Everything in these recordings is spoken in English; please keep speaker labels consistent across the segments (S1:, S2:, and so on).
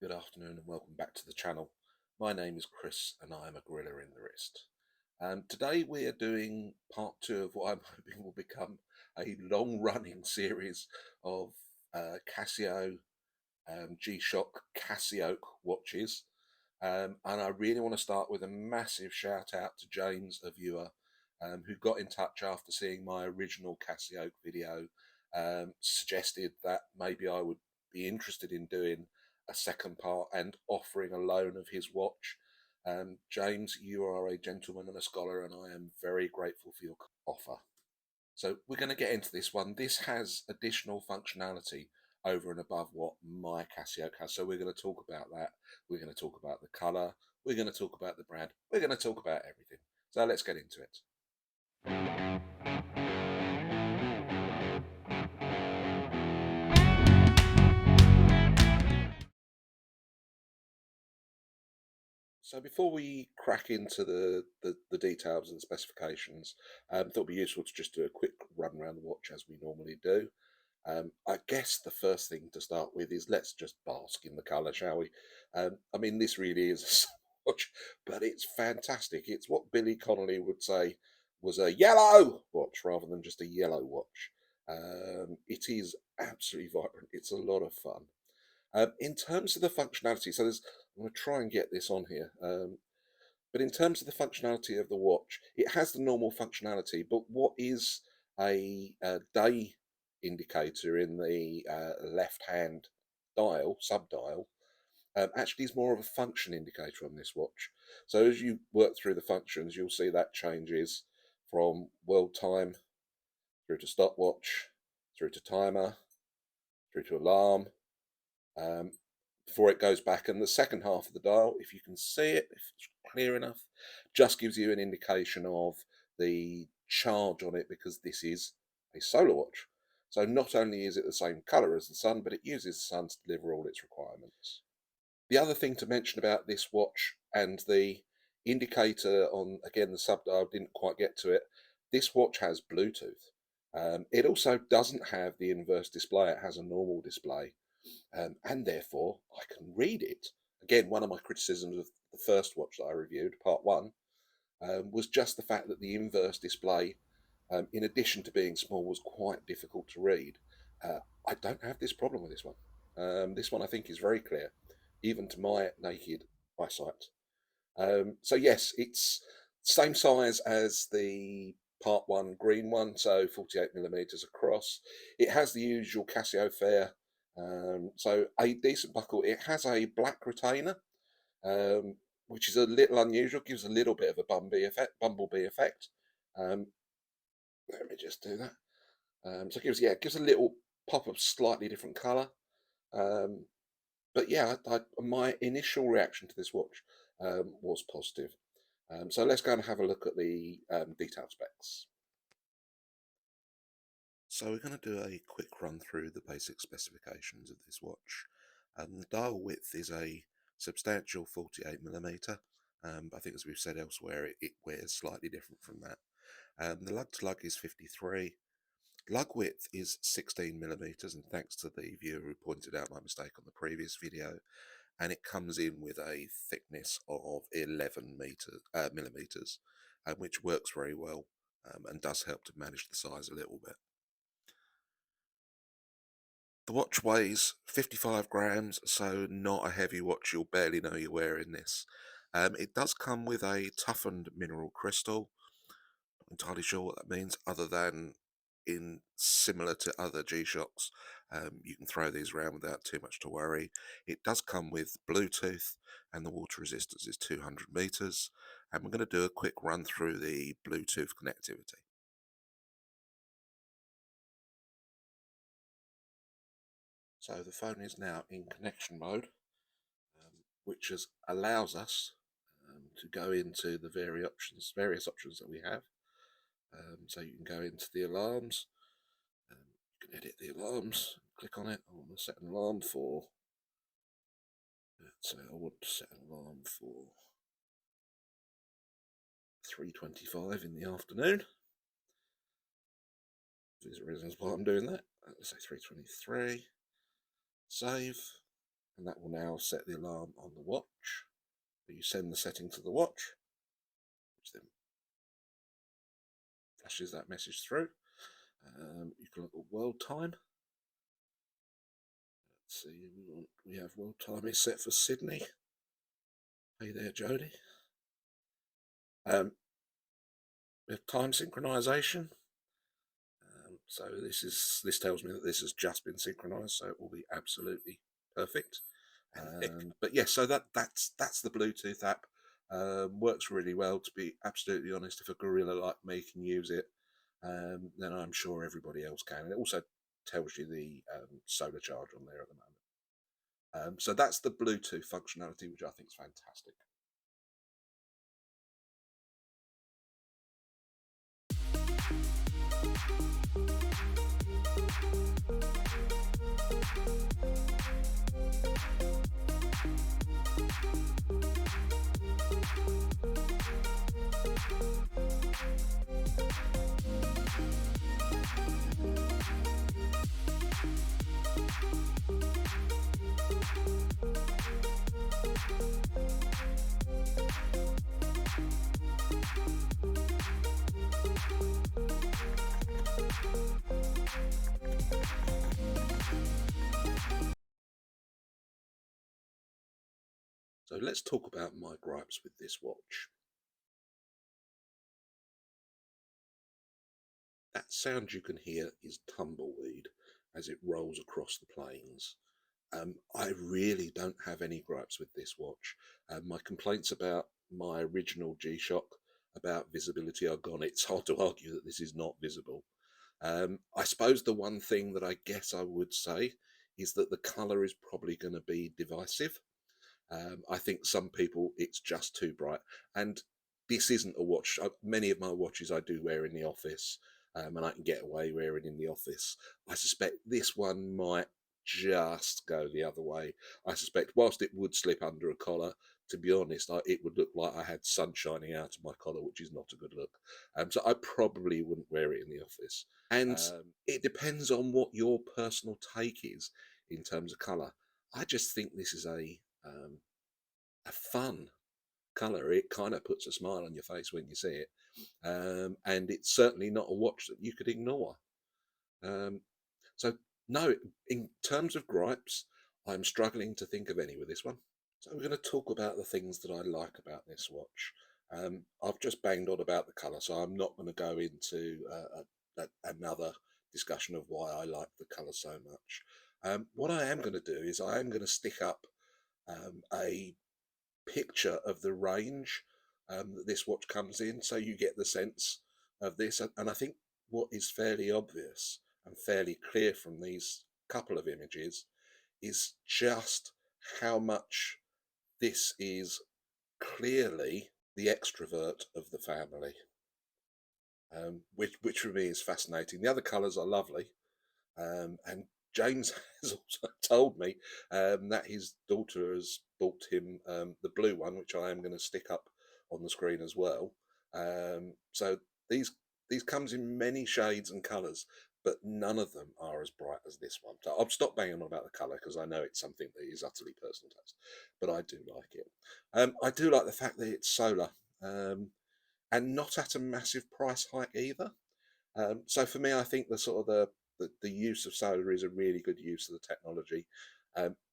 S1: Good afternoon and welcome back to the channel. My name is Chris and I am a gorilla in the wrist. Today we are doing part two of what I'm hoping will become a long-running series of Casio G-Shock Casioak watches. And I really want to start with a massive shout out to James, a viewer, who got in touch after seeing my original Casioak video, suggested that maybe I would be interested in doing a second part and offering a loan of his watch. James, you are a gentleman and a scholar, and I am very grateful for your offer. So we're going to get into this one. This has additional functionality over and above what my Casio has. So we're going to talk about that. We're going to talk about the color. We're going to talk about the brand. We're going to talk about everything. So let's get into it. So before we crack into the details and the specifications, I thought it'd be useful to just do a quick run around the watch as we normally do. I guess the first thing to start with is let's just bask in the colour, shall we? I mean, this really is a watch, but it's fantastic. It's what Billy Connolly would say was a yellow watch rather than just a yellow watch. It is absolutely vibrant. It's a lot of fun. In terms of the functionality, I'm going to try and get this on here. But in terms of the functionality of the watch, it has the normal functionality, but what is a day indicator in the left-hand dial, sub-dial, actually is more of a function indicator on this watch. So as you work through the functions, you'll see that changes from world time through to stopwatch, through to timer, through to alarm, before it goes back. And the second half of the dial, if you can see it, if it's clear enough, just gives you an indication of the charge on it, because this is a solar watch. So not only is it the same color as the sun, but it uses the sun to deliver all its requirements. The other thing to mention about this watch and the indicator on, again, the sub dial, didn't quite get to it. This watch has Bluetooth. It also doesn't have the inverse display. It has a normal display. And therefore I can read it. Again, one of my criticisms of the first watch that I reviewed, part one, was just the fact that the inverse display, in addition to being small, was quite difficult to read. I don't have this problem with this one. This one I think is very clear, even to my naked eyesight. So yes, it's same size as the part one green one, so 48mm across. It has the usual Casio fare, so a decent buckle. It has a black retainer, which is a little unusual, gives a little bit of a bumblebee effect. Um, Let me just do that. So it gives a little pop of slightly different colour. But yeah, my initial reaction to this watch was positive. So let's go and have a look at the detailed specs. So we're going to do a quick run through the basic specifications of this watch. The dial width is a substantial 48mm. I think, as we've said elsewhere, it wears slightly different from that. The lug to lug is 53. Lug width is 16mm, and thanks to the viewer who pointed out my mistake on the previous video, and it comes in with a thickness of 11 millimeters, which works very well, and does help to manage the size a little bit. The watch weighs 55 grams, so not a heavy watch. You'll barely know you're wearing this. It does come with a toughened mineral crystal. Not entirely sure what that means, other than in similar to other G-Shocks, you can throw these around without too much to worry. It does come with Bluetooth, and the water resistance is 200 meters. And we're going to do a quick run through the Bluetooth connectivity. So the phone is now in connection mode, which allows us to go into the various options that we have. So you can go into the alarms, you can edit the alarms, click on it. I want to set an alarm for, let's say I want to set an alarm for 3:25 in the afternoon. There's reasons why I'm doing that. Let's say 3:23. Save. and that will now set the alarm on the watch. You send the setting to the watch, which then flashes that message through. You can look at world time. Let's see, we have world time is set for Sydney. Hey there, Jody. We have time synchronization. So this tells me that this has just been synchronized, so it will be absolutely perfect. But yes, so that's the Bluetooth app. Works really well. To be absolutely honest, if a gorilla like me can use it, then I'm sure everybody else can. And it also tells you the solar charge on there at the moment. So that's the Bluetooth functionality, which I think is fantastic. So let's talk about my gripes with this watch. That sound you can hear is tumbleweed as it rolls across the plains. I really don't have any gripes with this watch. My complaints about my original G-Shock about visibility are gone. It's hard to argue that this is not visible. I suppose the one thing that I guess I would say is that the colour is probably going to be divisive. I think some people it's just too bright, and this isn't a watch. Many of my watches I do wear in the office, and I can get away wearing in the office. I suspect this one might just go the other way. I suspect whilst it would slip under a collar, to be honest, it would look like I had sun shining out of my collar, which is not a good look. So I probably wouldn't wear it in the office. And it depends on what your personal take is in terms of colour. I just think this is a fun colour. It kind of puts a smile on your face when you see it, and it's certainly not a watch that you could ignore. So no, in terms of gripes, I'm struggling to think of any with this one. So we're going to talk about the things that I like about this watch. I've just banged on about the colour, so I'm not going to go into another discussion of why I like the colour so much. What I am going to do is I am going to stick up a picture of the range that this watch comes in, so you get the sense of this. And I think what is fairly obvious and fairly clear from these couple of images is just how much this is clearly the extrovert of the family, which for me is fascinating. The other colours are lovely, and James has also told me that his daughter has bought him the blue one, which I am going to stick up on the screen as well. So these comes in many shades and colours, but none of them are as bright as this one. So I'll stop banging on about the colour because I know it's something that is utterly personal taste, but I do like it. I do like the fact that it's solar, and not at a massive price hike either. So for me, I think the sort of the use of solar is a really good use of the technology.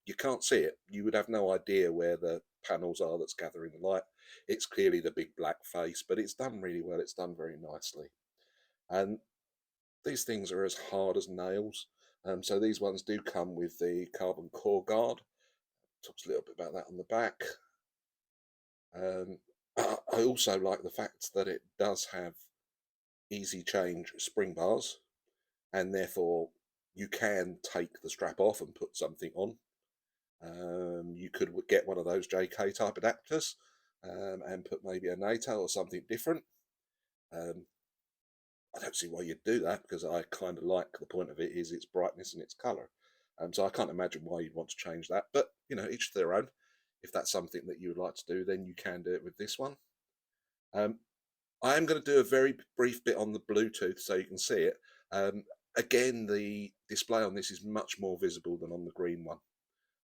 S1: You can't see it. You would have no idea where the panels are that's gathering the light. It's clearly the big black face, but it's done really well. It's done very nicely. And these things are as hard as nails. So these ones do come with the carbon core guard. Talks a little bit about that on the back. I also like the fact that it does have easy change spring bars, and therefore you can take the strap off and put something on. You could get one of those JK type adapters and put maybe a NATO or something different. I don't see why you'd do that, because I kind of like the point of it is its brightness and its colour. So I can't imagine why you'd want to change that. But, you know, each to their own. If that's something that you would like to do, then you can do it with this one. I am going to do a very brief bit on the Bluetooth so you can see it. Again, the display on this is much more visible than on the green one.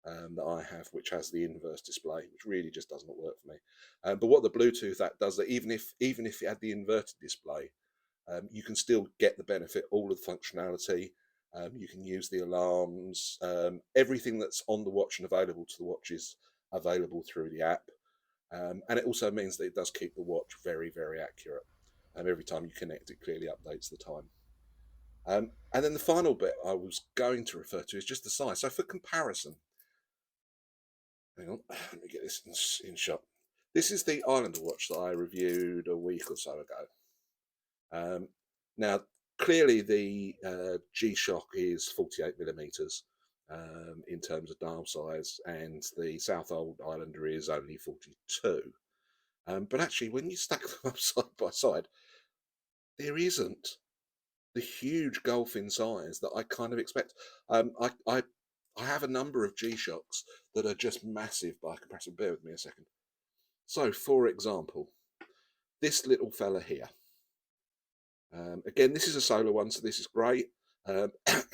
S1: that I have, which has the inverse display, which really just does not work for me. But what the Bluetooth app does, that even if it had the inverted display, you can still get the benefit, all of the functionality. You can use the alarms, everything that's on the watch and available to the watch is available through the app. And it also means that it does keep the watch very, very accurate. Every time you connect, it clearly updates the time. And then the final bit I was going to refer to is just the size. So for comparison, hang on, let me get this in shot. This is the Islander watch that I reviewed a week or so ago. Now, clearly the G-Shock is 48 millimeters in terms of dial size, and the Southold Islander is only 42. But actually, when you stack them up side by side, there isn't the huge gulf in size that I kind of expect. I have a number of G-Shocks that are just massive by comparison. Bear with me a second. So, for example, this little fella here. Again, this is a solar one, so this is great. It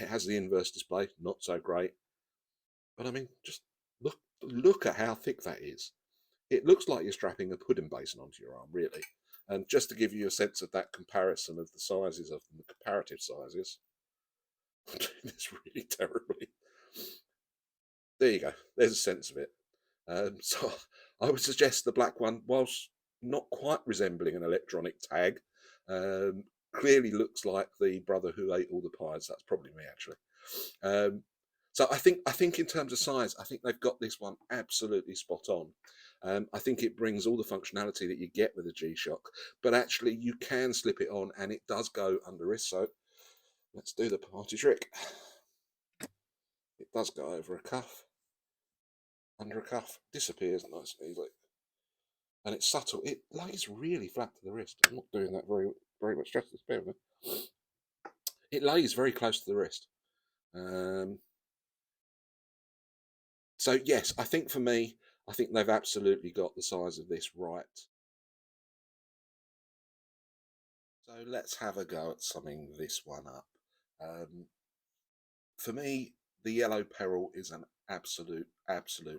S1: has the inverse display, not so great. But I mean, just look at how thick that is. It looks like you're strapping a pudding basin onto your arm, really. And just to give you a sense of that comparison of the sizes of them, the comparative sizes, I'm doing this really terribly. There you go. There's a sense of it. So I would suggest the black one, whilst not quite resembling an electronic tag, clearly looks like the brother who ate all the pies. That's probably me, actually. So I think in terms of size, I think they've got this one absolutely spot on. I think it brings all the functionality that you get with a G-Shock, but actually you can slip it on and it does go under wrist. So let's do the party trick. It does go over a cuff, under a cuff, disappears nice and easily. And it's subtle. It lays really flat to the wrist. I'm not doing that very much justice. Bear with me. It lays very close to the wrist. So yes, I think for me, I think they've absolutely got the size of this right. So let's have a go at summing this one up. For me, the yellow peril is an absolute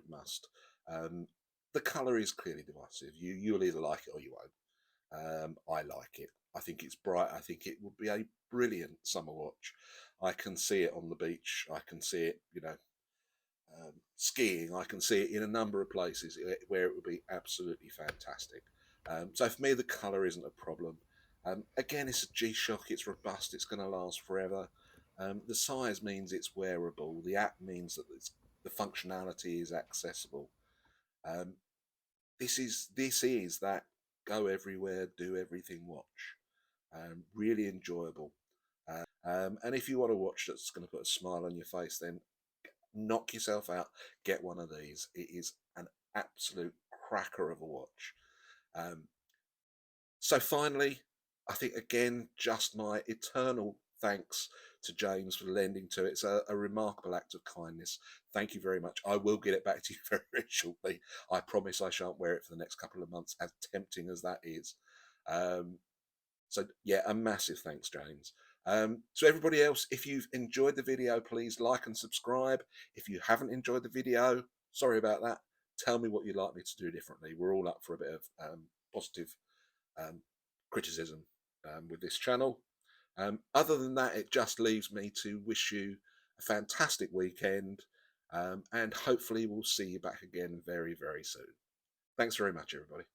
S1: must. The colour is clearly divisive. You'll either like it or you won't. I like it. I think it's bright. I think it would be a brilliant summer watch. I can see it on the beach. I can see it, skiing. I can see it in a number of places where it would be absolutely fantastic. So for me, the colour isn't a problem. Again, it's a G-Shock. It's robust. It's going to last forever. The size means it's wearable. The app means that the functionality is accessible. This is that go everywhere, do everything watch. Really enjoyable. And if you want a watch that's going to put a smile on your face, then knock yourself out, get one of these. It is an absolute cracker of a watch. So finally, I think again, just my eternal thanks to James for lending to it. It's a remarkable act of kindness. Thank you very much. I will get it back to you very, very shortly. I promise I shan't wear it for the next couple of months, as tempting as that is. So yeah, a massive thanks, James. So everybody else, if you've enjoyed the video, please like and subscribe. If you haven't enjoyed the video, sorry about that. Tell me what you'd like me to do differently. We're all up for a bit of positive criticism with this channel. Other than that, it just leaves me to wish you a fantastic weekend, and hopefully we'll see you back again very, very soon. Thanks very much, everybody.